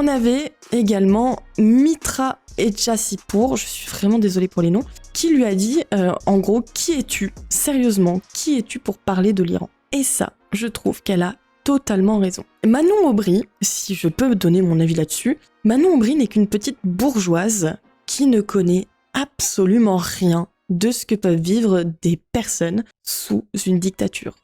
On avait également Mitra Etchasipour, je suis vraiment désolée pour les noms, qui lui a dit, en gros, qui es-tu ? Sérieusement, qui es-tu pour parler de l'Iran ? Et ça, je trouve qu'elle a totalement raison. Manon Aubry, si je peux donner mon avis là-dessus, Manon Aubry n'est qu'une petite bourgeoise qui ne connaît absolument rien de ce que peuvent vivre des personnes sous une dictature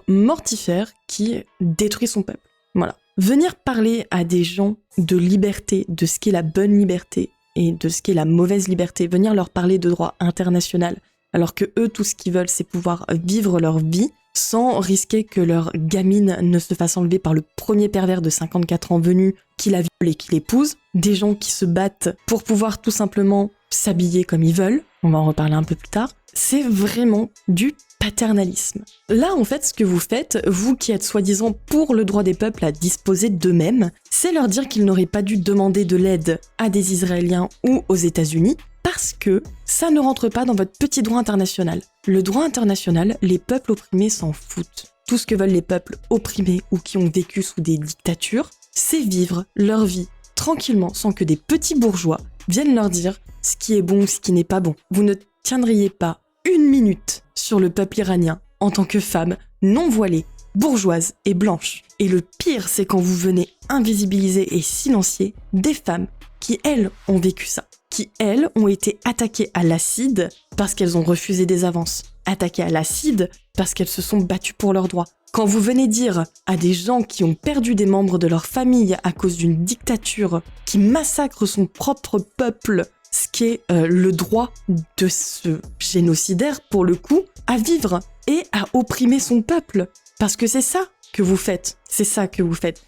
mortifère qui détruit son peuple. Voilà. Venir parler à des gens de liberté, de ce qu'est la bonne liberté et de ce qu'est la mauvaise liberté, venir leur parler de droit international, alors que eux, tout ce qu'ils veulent, c'est pouvoir vivre leur vie sans risquer que leur gamine ne se fasse enlever par le premier pervers de 54 ans venu qui la viole et qui l'épouse, des gens qui se battent pour pouvoir tout simplement s'habiller comme ils veulent, on va en reparler un peu plus tard, c'est vraiment du paternalisme. Là, en fait, ce que vous faites, vous qui êtes soi-disant pour le droit des peuples à disposer d'eux-mêmes, c'est leur dire qu'ils n'auraient pas dû demander de l'aide à des Israéliens ou aux États-Unis, parce que ça ne rentre pas dans votre petit droit international. Le droit international, les peuples opprimés s'en foutent. Tout ce que veulent les peuples opprimés ou qui ont vécu sous des dictatures, c'est vivre leur vie tranquillement sans que des petits bourgeois viennent leur dire ce qui est bon ou ce qui n'est pas bon. Vous ne tiendriez pas une minute sur le peuple iranien en tant que femme non voilée, bourgeoise et blanche. Et le pire, c'est quand vous venez invisibiliser et silencier des femmes qui, elles, ont vécu ça. Qui, elles, ont été attaquées à l'acide parce qu'elles ont refusé des avances. Attaquées à l'acide parce qu'elles se sont battues pour leurs droits. Quand vous venez dire à des gens qui ont perdu des membres de leur famille à cause d'une dictature qui massacre son propre peuple, ce qui est le droit de ce génocidaire, pour le coup, à vivre et à opprimer son peuple. Parce que c'est ça que vous faites. C'est ça que vous faites.